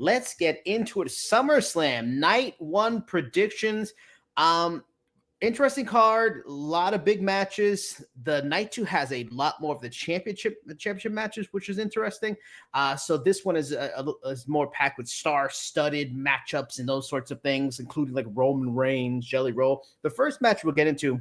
let's get into it. SummerSlam Night 1 predictions. Interesting card, a lot of big matches. The Night 2 has a lot more of the championship matches, which is interesting. So this one is more packed with star-studded matchups and those sorts of things, including like Roman Reigns, Jelly Roll. The first match we'll get into,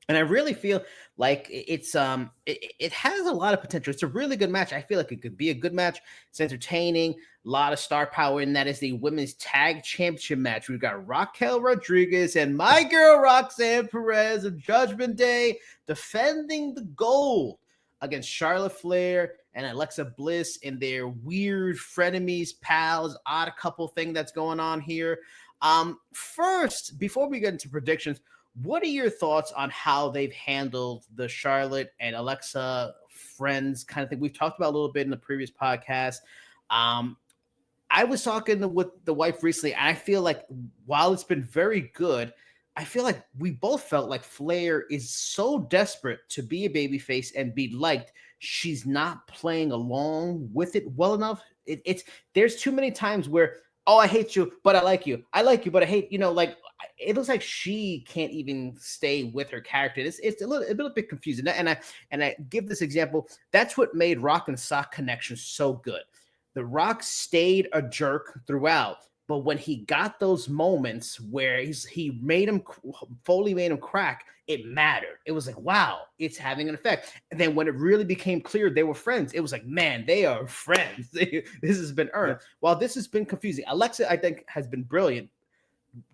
and I really feel like it has a lot of potential. It's a really good match. I feel like it could be a good match. It's entertaining, a lot of star power, and that is the women's tag championship match. We've got Raquel Rodriguez and my girl Roxanne Perez of Judgment Day defending the gold against Charlotte Flair and Alexa Bliss in their weird frenemies, pals, odd couple thing that's going on here. First, before we get into predictions, what are your thoughts on how they've handled the Charlotte and Alexa friends kind of thing? We've talked about a little bit in the previous podcast. I was talking with the wife recently, and I feel like while it's been very good, I feel like we both felt like Flair is so desperate to be a babyface and be liked. She's not playing along with it well enough. There's too many times where, oh, I hate you, but I like you. I like you, but I hate, like it looks like she can't even stay with her character. It's a little bit confusing. And I give this example. That's what made Rock and Sock Connection so good. The Rock stayed a jerk throughout, but when he got those moments where Foley made him crack, it mattered. It was like, wow, it's having an effect. And then when it really became clear they were friends, it was like, man, they are friends. This has been earned. Yeah. While this has been confusing, Alexa, I think, has been brilliant.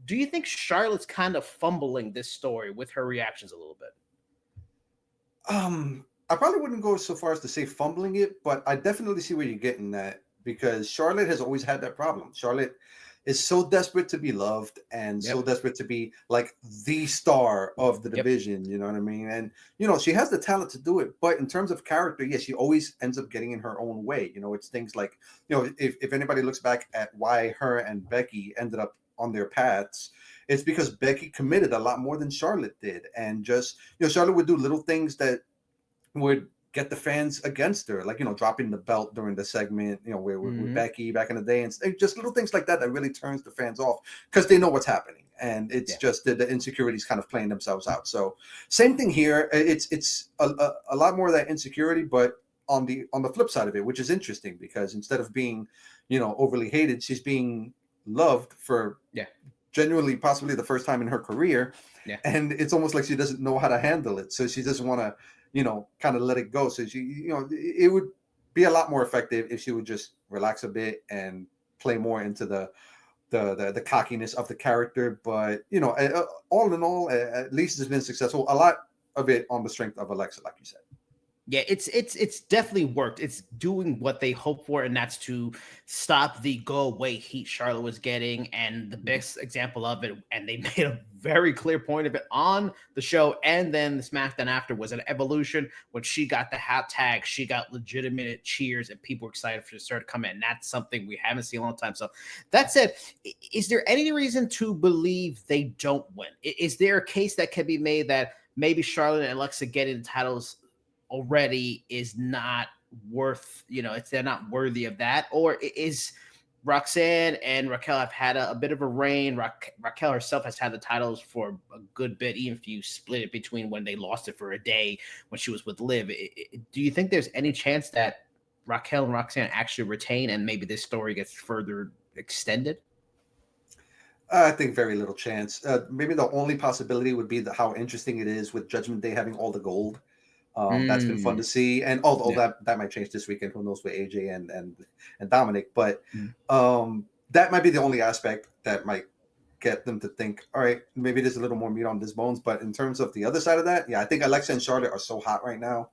Do you think Charlotte's kind of fumbling this story with her reactions a little bit? I probably wouldn't go so far as to say fumbling it, but I definitely see where you're getting at, because Charlotte has always had that problem. Charlotte is so desperate to be loved and so desperate to be like the star of the division, you know what I mean? And, she has the talent to do it, but in terms of character, yes, she always ends up getting in her own way. It's things like, if anybody looks back at why her and Becky ended up on their paths, it's because Becky committed a lot more than Charlotte did. And just, Charlotte would do little things that would get the fans against her, like, dropping the belt during the segment, with Becky back in the day, and just little things like that really turns the fans off because they know what's happening. And it's just the insecurities kind of playing themselves out. So same thing here. It's a lot more of that insecurity, but on the flip side of it, which is interesting, because instead of being, overly hated, she's being loved for genuinely possibly the first time in her career. Yeah. And it's almost like she doesn't know how to handle it. So she doesn't want to, kind of let it go. So she, it would be a lot more effective if she would just relax a bit and play more into the cockiness of the character. But, all in all, at least it's been successful. A lot of it on the strength of Alexa, like you said. Yeah, it's definitely worked. It's doing what they hope for, and that's to stop the go away heat Charlotte was getting. And the best example of it, and they made a very clear point of it on the show, and then the SmackDown after, was an Evolution. When she got the hot tag, she got legitimate cheers, and people were excited for her to come in. That's something we haven't seen in a long time. So that said, is there any reason to believe they don't win? Is there a case that can be made that maybe Charlotte and Alexa getting the titles already is not worth, they're not worthy of that? Or is Roxanne and Raquel have had a bit of a reign? Raquel herself has had the titles for a good bit, even if you split it between when they lost it for a day when she was with Liv. Do you think there's any chance that Raquel and Roxanne actually retain and maybe this story gets further extended? I think very little chance. Maybe the only possibility would be how interesting it is with Judgment Day having all the gold. That's been fun to see, and although that might change this weekend, who knows, with AJ and Dominic, but that might be the only aspect that might get them to think, all right, maybe there's a little more meat on this bones. But in terms of the other side of that, I think Alexa and Charlotte are so hot right now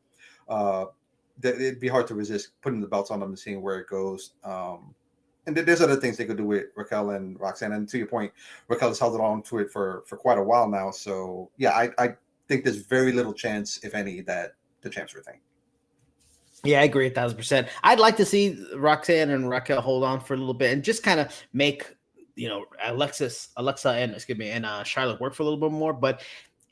that it'd be hard to resist putting the belts on them and seeing where it goes. And there's other things they could do with Raquel and Roxanne, and to your point, Raquel has held on to it for quite a while now. So I think there's very little chance, if any, that the champs retain. Yeah, I agree 1,000%. I'd like to see Roxanne and Raquel hold on for a little bit and just kind of make, Alexa and Charlotte work for a little bit more. But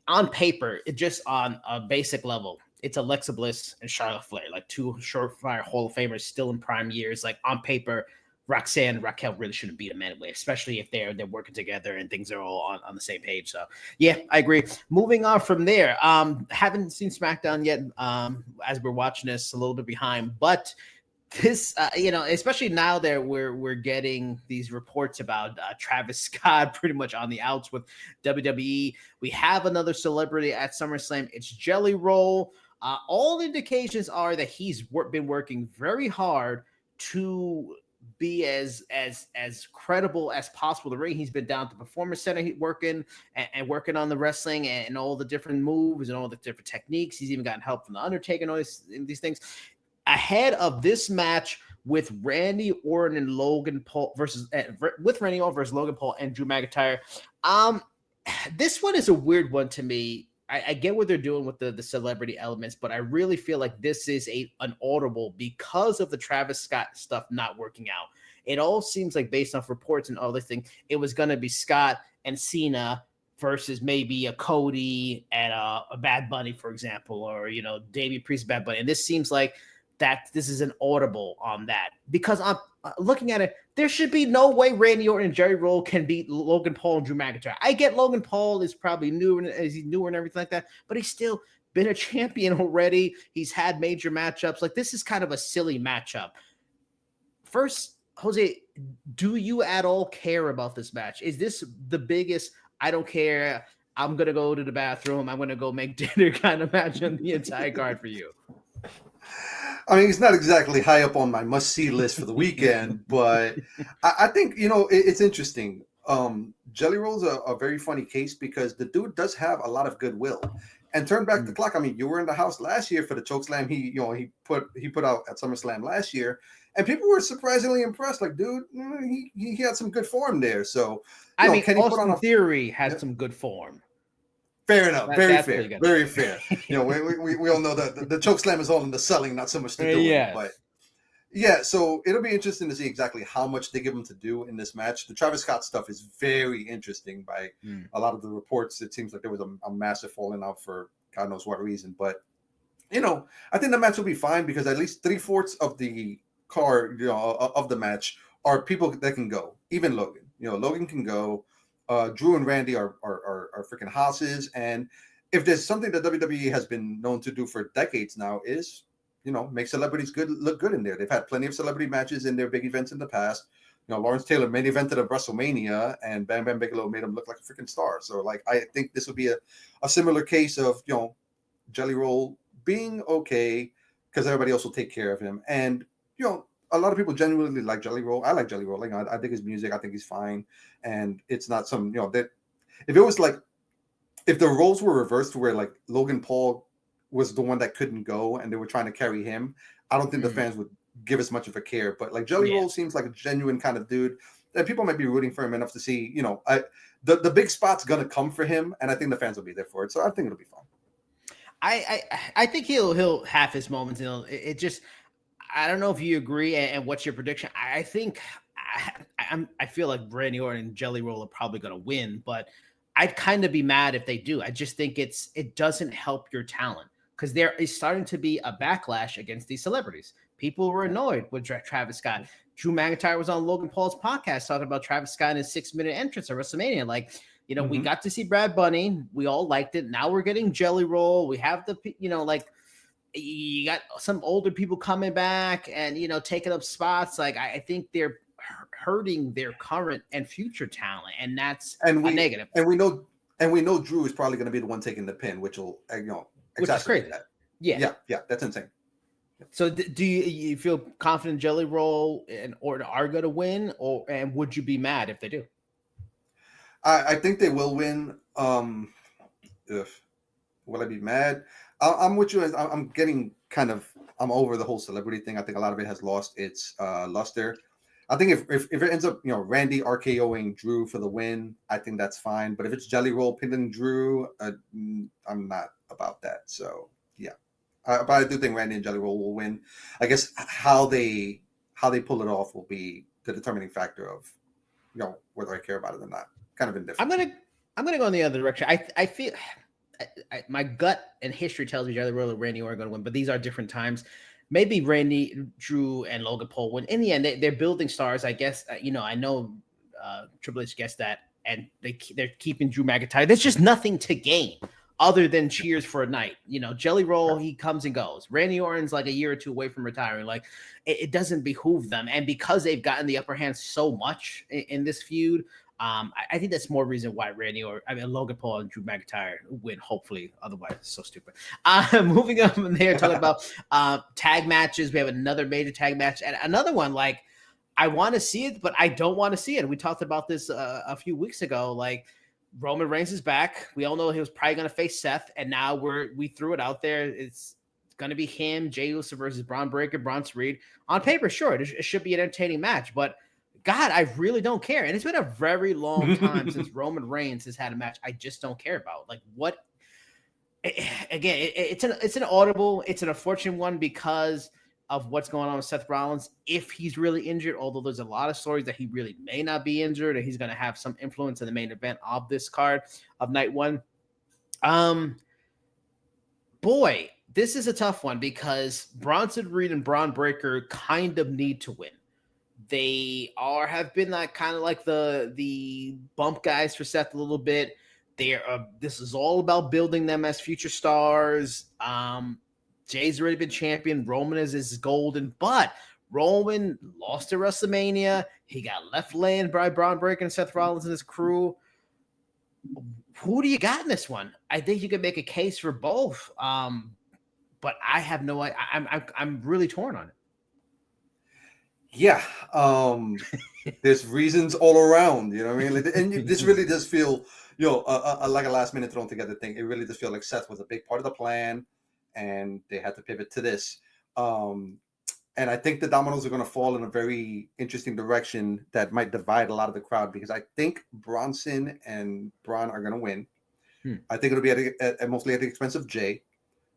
on paper, it just on a basic level, it's Alexa Bliss and Charlotte Flair, like two surefire Hall of Famers still in prime years. Like on paper, Roxanne and Raquel really shouldn't beat them anyway, especially if they're working together and things are all on the same page. So yeah, I agree. Moving on from there, haven't seen SmackDown yet. As we're watching this, a little bit behind, but this, especially now that we're getting these reports about Travis Scott pretty much on the outs with WWE. We have another celebrity at SummerSlam. It's Jelly Roll. All indications are that he's been working very hard to be as credible as possible. The ring, he's been down at the Performance Center, working and working on the wrestling and all the different moves and all the different techniques. He's even gotten help from the Undertaker and all these things. Ahead of this match with Randy Orton and Logan Paul versus Logan Paul and Drew McIntyre. This one is a weird one to me. I get what they're doing with the celebrity elements, but I really feel like this is an audible because of the Travis Scott stuff not working out. It all seems like, based off reports and all this thing, it was going to be Scott and Cena versus maybe a Cody and a Bad Bunny, for example, or Damian Priest, Bad Bunny. And this seems like that this is an audible on that, because I'm looking at it, there should be no way Randy Orton and Jerry Roll can beat Logan Paul and Drew McIntyre. I get Logan Paul is probably newer and everything like that, but he's still been a champion already. He's had major matchups. Like, this is kind of a silly matchup. First, Jose, do you at all care about this match? Is this the biggest, I don't care, I'm going to go to the bathroom, I'm going to go make dinner kind of match on the entire card for you? I mean, it's not exactly high up on my must-see list for the weekend, but I think, it's interesting. Jelly Roll's a very funny case because the dude does have a lot of goodwill. And turn back the clock. I mean, you were in the house last year for the chokeslam he put out at SummerSlam last year, and people were surprisingly impressed. Like, dude, he had some good form there. So, Austin Theory had some good form. Fair enough. Very fair. Very fair. We all know that the chokeslam is all in the selling, not so much the doing. Yes. But yeah, so it'll be interesting to see exactly how much they give him to do in this match. The Travis Scott stuff is very interesting. By a lot of the reports, it seems like there was a massive falling out for God knows what reason. But I think the match will be fine because at least 3/4 of the card, of the match are people that can go. Even Logan. Logan can go. Drew and Randy are freaking hosses, and if there's something that WWE has been known to do for decades now is, make celebrities look good in there. They've had plenty of celebrity matches in their big events in the past. Lawrence Taylor main evented at WrestleMania, and Bam Bam Bigelow made him look like a freaking star. So, like, I think this would be a similar case of Jelly Roll being okay because everybody else will take care of him, and a lot of people genuinely like Jelly Roll. I like Jelly Roll. Like, I think his music. I think he's fine. And it's not some, that if it was like, if the roles were reversed where like Logan Paul was the one that couldn't go and they were trying to carry him, I don't think the fans would give as much of a care. But like Jelly Roll seems like a genuine kind of dude that people might be rooting for him enough to see, the big spot's going to come for him. And I think the fans will be there for it. So I think it'll be fun. I think he'll have his moments. It just, I don't know if you agree, and what's your prediction? I think I feel like Randy Orton and Jelly Roll are probably going to win, but I'd kind of be mad if they do. I just think it doesn't help your talent because there is starting to be a backlash against these celebrities. People were annoyed with Travis Scott. Drew McIntyre was on Logan Paul's podcast talking about Travis Scott and his 6-minute entrance at WrestleMania. Like, we got to see Brad Bunny. We all liked it. Now we're getting Jelly Roll. We have you got some older people coming back and taking up spots. Like, I think they're hurting their current and future talent, and that's a negative. And we know Drew is probably going to be the one taking the pin, which will which is crazy. That. Yeah, that's insane. So do you feel confident Jelly Roll and Orton are going to win, and would you be mad if they do? I think they will win. Will I be mad? I'm with you. I'm getting I'm over the whole celebrity thing. I think a lot of it has lost its luster. I think if it ends up, Randy RKOing Drew for the win, I think that's fine. But if it's Jelly Roll pinning Drew, I'm not about that. So yeah, but I do think Randy and Jelly Roll will win. I guess how they pull it off will be the determining factor of whether I care about it or not. Kind of indifferent. I'm gonna go in the other direction. I feel. My gut and history tells me Jelly Roll and Randy Orton are going to win, but these are different times. maybe Randy, Drew, and Logan Paul win. In the end, they're building stars. I guess I know Triple H gets that, and they're keeping Drew McIntyre. There's just nothing to gain other than cheers for a night. Jelly Roll, he comes and goes. Randy Orton's like a year or two away from retiring. Like it doesn't behoove them, and because they've gotten the upper hand so much in this feud. I think that's more reason why Logan Paul and Drew McIntyre win, hopefully. Otherwise, it's so stupid. Moving on from there, talking about tag matches. We have another major tag match and another one. Like, I want to see it, but I don't want to see it. We talked about this a few weeks ago. Like, Roman Reigns is back. We all know he was probably going to face Seth, and now we threw it out there. It's going to be him, Jey Uso versus Braun Breaker, Bronson Reed. On paper, sure, it should be an entertaining match, but God, I really don't care. And it's been a very long time since Roman Reigns has had a match I just don't care about. Like, what? Again, it's an audible. It's an unfortunate one because of what's going on with Seth Rollins. If he's really injured, although there's a lot of stories that he really may not be injured, and he's going to have some influence in the main event of this card of night one. Boy, this is a tough one because Bronson Reed and Braun Breaker kind of need to win. They have been like kind of like the bump guys for Seth a little bit. This is all about building them as future stars. Jay's already been champion. Roman is golden, but Roman lost to WrestleMania. He got left laying by Braun Breaker and Seth Rollins and his crew. Who do you got in this one? I think you could make a case for both. But I have no idea. I'm really torn on it. Yeah, there's reasons all around, you know what I mean? And this really does feel, like a last minute thrown together thing. It really does feel like Seth was a big part of the plan, and they had to pivot to this. And I think the dominoes are going to fall in a very interesting direction that might divide a lot of the crowd, because I think Bronson and Braun are going to win. I think it'll be mostly at the expense of Jay,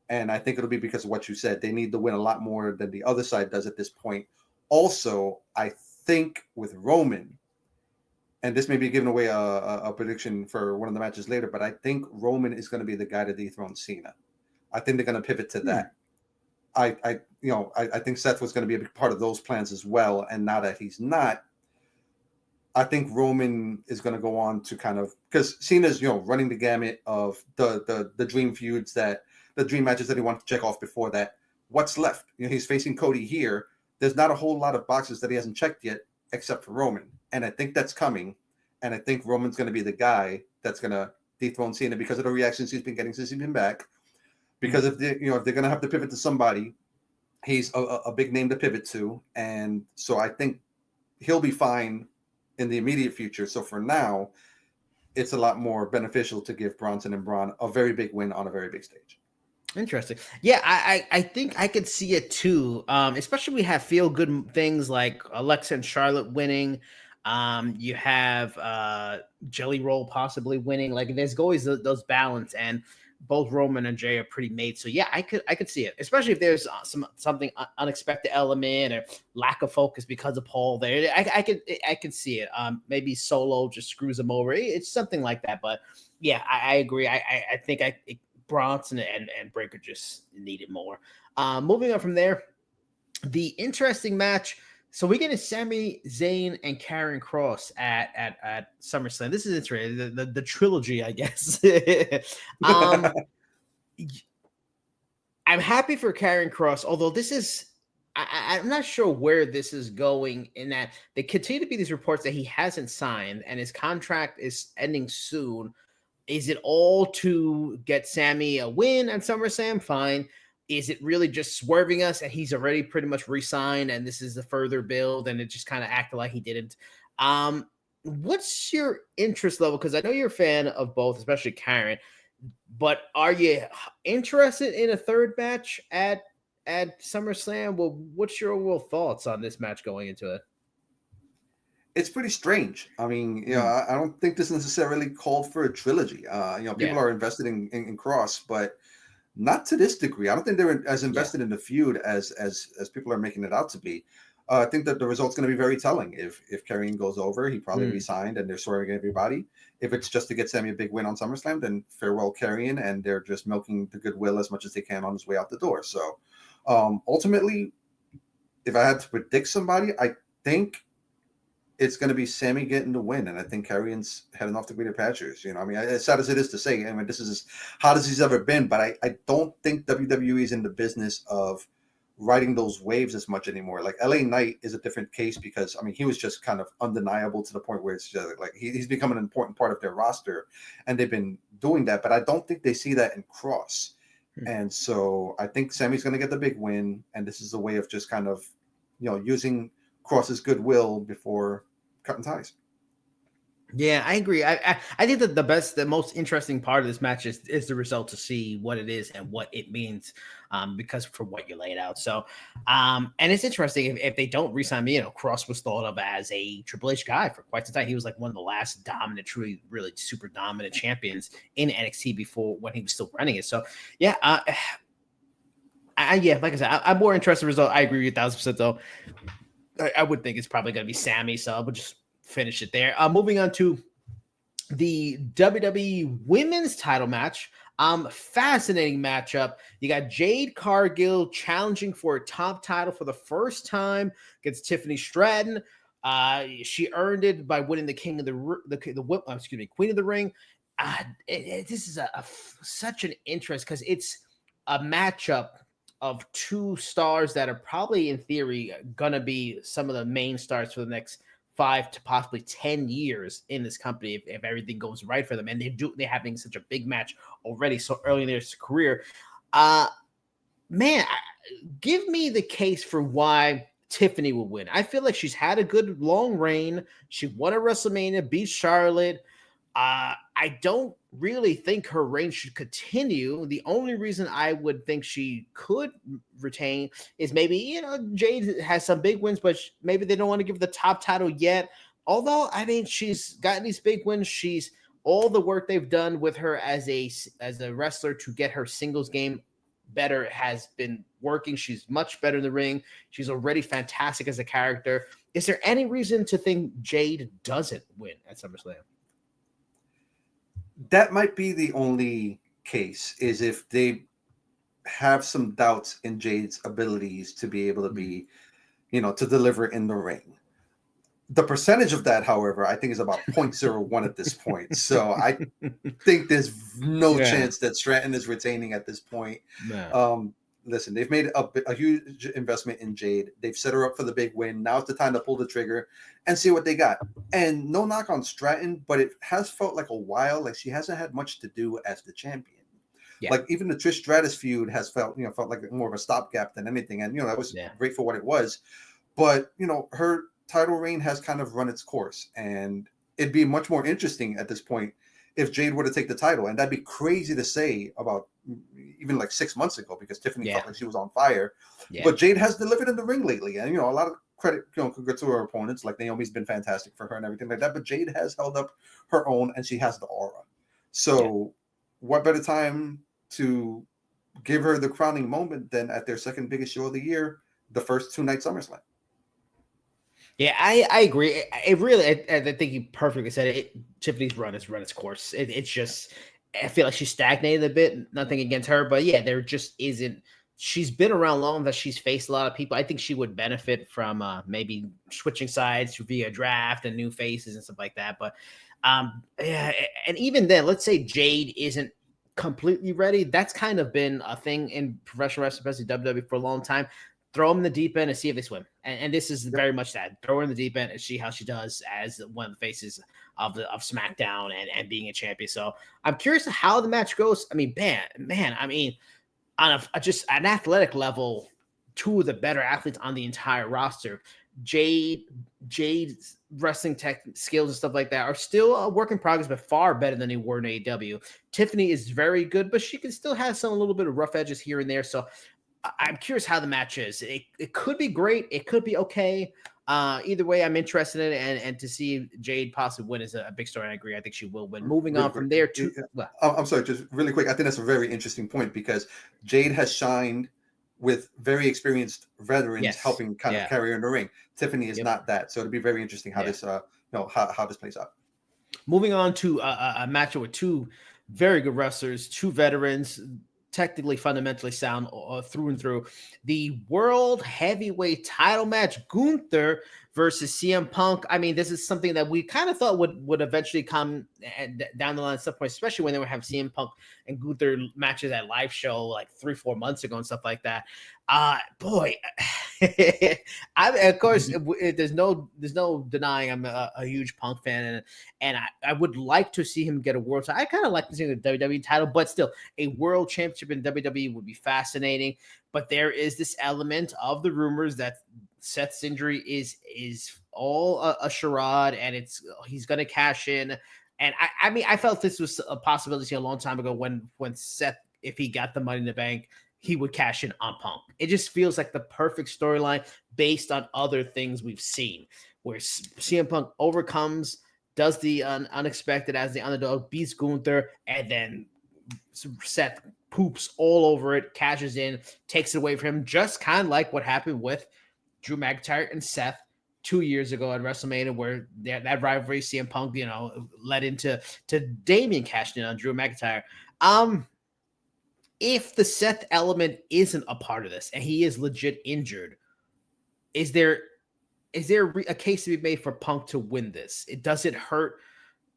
and I think it'll be because of what you said. They need to win a lot more than the other side does at this point. Also, I think with Roman, and this may be giving away a prediction for one of the matches later, but I think Roman is going to be the guy to dethrone Cena. I think they're going to pivot to that. I think Seth was going to be a big part of those plans as well, and now that he's not, I think Roman is going to go on to kind of, because Cena's running the gamut of the dream feuds, the dream matches that he wanted to check off before that. What's left? He's facing Cody here. There's not a whole lot of boxes that he hasn't checked yet, except for Roman. And I think that's coming. And I think Roman's going to be the guy that's going to dethrone Cena because of the reactions he's been getting since he's been back. Because if they're going to have to pivot to somebody, he's a big name to pivot to. And so I think he'll be fine in the immediate future. So for now, it's a lot more beneficial to give Bronson and Braun a very big win on a very big stage. Interesting. Yeah, I think I could see it too. Especially we have feel good things like Alexa and Charlotte winning. You have Jelly Roll possibly winning. Like there's always those balance, and both Roman and Jay are pretty made. So yeah, I could see it, especially if there's something unexpected element or lack of focus because of Paul there. I could see it. Maybe Solo just screws him over. It's something like that. But yeah, I agree. I think Bronson and Breaker just needed more. Moving on from there, the interesting match. So we get a Sami Zayn and Karrion Kross at SummerSlam. This is interesting. The trilogy, I guess. I'm happy for Karrion Kross, although this is I'm not sure where this is going, in that there continue to be these reports that he hasn't signed and his contract is ending soon. Is it all to get Sammy a win at SummerSlam? Fine. Is it really just swerving us and he's already pretty much re-signed and this is the further build and it just kind of acted like he didn't? What's your interest level? Because I know you're a fan of both, especially Karen, but are you interested in a third match at SummerSlam? Well, what's your overall thoughts on this match going into it? It's pretty strange. I mean, I don't think this necessarily called for a trilogy. People are invested in Cross, but not to this degree. I don't think they're as invested in the feud as people are making it out to be. I think that the result's going to be very telling. If Karrion goes over, he probably resigned and they're swerving everybody. If it's just to get Sammy a big win on SummerSlam, then farewell Karrion, and they're just milking the goodwill as much as they can on his way out the door. So Ultimately, if I had to predict somebody, I think it's going to be Sammy getting the win, and I think Karrion's heading off to greener pastures. I mean, as sad as it is to say, I mean, this is as hot as he's ever been, but I don't think WWE is in the business of riding those waves as much anymore. Like LA Knight is a different case because, I mean, he was just kind of undeniable to the point where it's just like he's become an important part of their roster, and they've been doing that, but I don't think they see that in Cross. And so I think Sammy's going to get the big win, and this is a way of just kind of, using Cross's goodwill before cutting ties. Yeah, I agree. I think that the most interesting part of this match is the result, to see what it is and what it means, because for what you laid out. So, and it's interesting if they don't re-sign me. Cross was thought of as a Triple H guy for quite some time. He was like one of the last dominant, truly, really super dominant champions in NXT before, when he was still running it. So, yeah, yeah, like I said, I'm more interested in the result. I agree with you 1,000% though. I would think it's probably going to be Sammy, so I would just finish it there. Moving on to the WWE Women's Title match. Fascinating matchup. You got Jade Cargill challenging for a top title for the first time against Tiffany Stratton. She earned it by winning the Queen of the Ring. This is such an interest, because it's a matchup of two stars that are probably, in theory, gonna be some of the main stars for the next 5 to possibly 10 years in this company if everything goes right for them. And they're having such a big match already so early in their career. Man, give me the case for why Tiffany will win. I feel like she's had a good long reign. She won at WrestleMania, beat Charlotte. I don't really think her reign should continue. The only reason I would think she could retain is maybe, Jade has some big wins, but maybe they don't want to give the top title yet. Although, I mean, she's gotten these big wins. She's all the work they've done with her as a wrestler to get her singles game better has been working. She's much better in the ring. She's already fantastic as a character. Is there any reason to think Jade doesn't win at SummerSlam? That might be the only case, is if they have some doubts in Jade's abilities to be able to be, to deliver in the ring. The percentage of that, however, I think is about 0.01 at this point. So I think there's no chance that Stratton is retaining at this point. Listen, they've made a huge investment in Jade. They've set her up for the big win. Now it's the time to pull the trigger and see what they got. And no knock on Stratton, but it has felt like a while like she hasn't had much to do as the champion. Yeah. Like even the Trish Stratus feud has felt like more of a stopgap than anything. And that was great for what it was. But her title reign has kind of run its course, and it'd be much more interesting at this point if Jade were to take the title. And that'd be crazy to say about even like 6 months ago, because Tiffany felt like she was on fire. But Jade has delivered in the ring lately, and a lot of credit could go to her opponents. Like Naomi's been fantastic for her and everything like that, but Jade has held up her own, and she has the aura. So what better time to give her the crowning moment than at their second biggest show of the year, the first 2-night SummerSlam? Yeah, I agree. It really, I think you perfectly said it. Tiffany's run has run its course. It's just, I feel like she's stagnated a bit. Nothing against her, but there just isn't. She's been around long enough that she's faced a lot of people. I think she would benefit from maybe switching sides via draft and new faces and stuff like that. But and even then, let's say Jade isn't completely ready. That's kind of been a thing in professional wrestling, especially WWE, for a long time. Throw them in the deep end and see if they swim. And this is very much that. Throw her in the deep end and see how she does as one of the faces of SmackDown and being a champion. So I'm curious how the match goes. I mean, man, I mean, on just an athletic level, two of the better athletes on the entire roster. Jade's wrestling tech skills and stuff like that are still a work in progress, but far better than they were in AEW. Tiffany is very good, but she can still have some a little bit of rough edges here and there. So I'm curious how the match is. It could be great. It could be okay. Either way, I'm interested in it, and to see Jade possibly win is a big story. I agree. I think she will win. Moving on from there to... I'm sorry, just really quick. I think that's a very interesting point, because Jade has shined with very experienced veterans helping kind of carry her in the ring. Tiffany is not that. So it'll be very interesting how this how this plays out. Moving on to a matchup with two very good wrestlers, two veterans. technically fundamentally sound through and through. The world heavyweight title match, Gunther versus CM Punk. I mean, this is something that we kind of thought would eventually come down the line at some point, especially when they would have CM Punk and Gunther matches at live show like 3-4 months ago and stuff like that. Boy, of course, there's no denying I'm a huge Punk fan, and I would like to see him get a world title. I kind of like to see the WWE title, but still, a world championship in WWE would be fascinating. But there is this element of the rumors that Seth's injury is all a charade, and he's going to cash in. And I mean, I felt this was a possibility a long time ago when Seth, if he got the Money in the Bank, he would cash in on Punk. It just feels like the perfect storyline based on other things we've seen, where CM Punk overcomes, does the unexpected as the underdog, beats Gunther, and then Seth poops all over it, cashes in, takes it away from him, just kind of like what happened with Drew McIntyre and Seth 2 years ago at WrestleMania, where that rivalry, CM Punk, led into Damian cashing in on Drew McIntyre. If the Seth element isn't a part of this and he is legit injured, is there a case to be made for Punk to win this? Does it hurt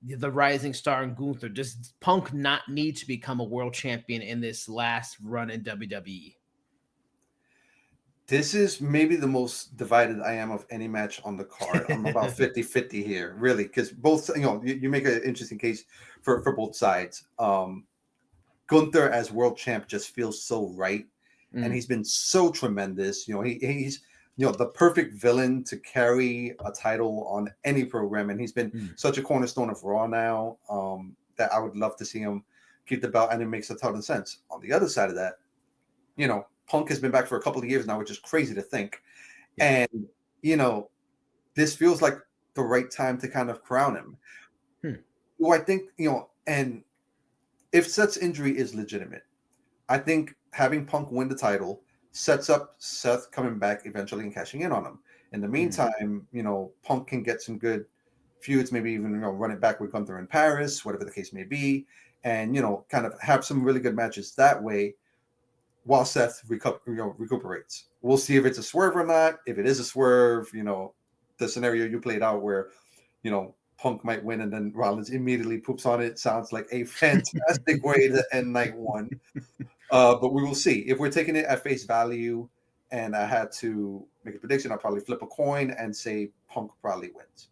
the rising star in Gunther? Does Punk not need to become a world champion in this last run in WWE? This is maybe the most divided I am of any match on the card. I'm about 50-50 here, really, because both, you make an interesting case for both sides. Gunther as world champ just feels so right, and he's been so tremendous. He's the perfect villain to carry a title on any program, and he's been such a cornerstone of Raw now that I would love to see him keep the belt, and it makes a ton of sense. On the other side of that, Punk has been back for a couple of years now, which is crazy to think. Yeah. And, this feels like the right time to kind of crown him. Well, I think, and if Seth's injury is legitimate, I think having Punk win the title sets up Seth coming back eventually and cashing in on him. In the meantime, Punk can get some good feuds, maybe even, run it back with Gunther in Paris, whatever the case may be, and, kind of have some really good matches that way, while Seth recuperates. We'll see if it's a swerve or not. If it is a swerve, the scenario you played out where, Punk might win and then Rollins immediately poops on it sounds like a fantastic way to end night one. But we will see. If we're taking it at face value and I had to make a prediction, I'll probably flip a coin and say Punk probably wins.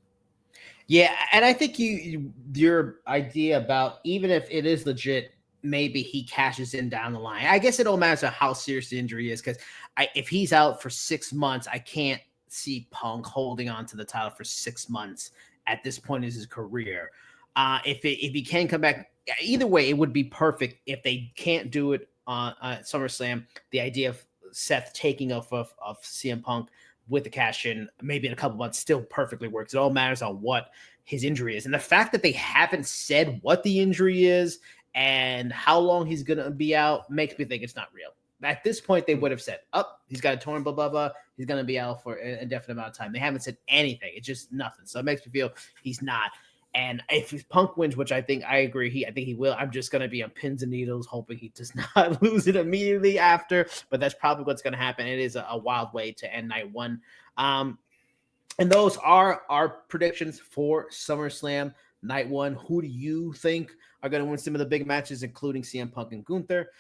Yeah, and I think your idea about even if it is legit, maybe he cashes in down the line. I guess it don't matter how serious the injury is, because if he's out for 6 months, I can't see Punk holding on to the title for 6 months at this point in his career. If he can come back, either way, it would be perfect. If they can't do it on SummerSlam, the idea of Seth taking off of CM Punk with the cash in, maybe in a couple months, still perfectly works. It all matters on what his injury is. And the fact that they haven't said what the injury is and how long he's going to be out makes me think it's not real. At this point, they would have said, he's got a torn, blah, blah, blah. He's going to be out for an indefinite amount of time. They haven't said anything. It's just nothing. So it makes me feel he's not. And if Punk wins, which I agree, I think he will, I'm just going to be on pins and needles, hoping he does not lose it immediately after. But that's probably what's going to happen. It is a wild way to end night one. And those are our predictions for SummerSlam night one. Who do you think are going to win some of the big matches, including CM Punk and Gunther?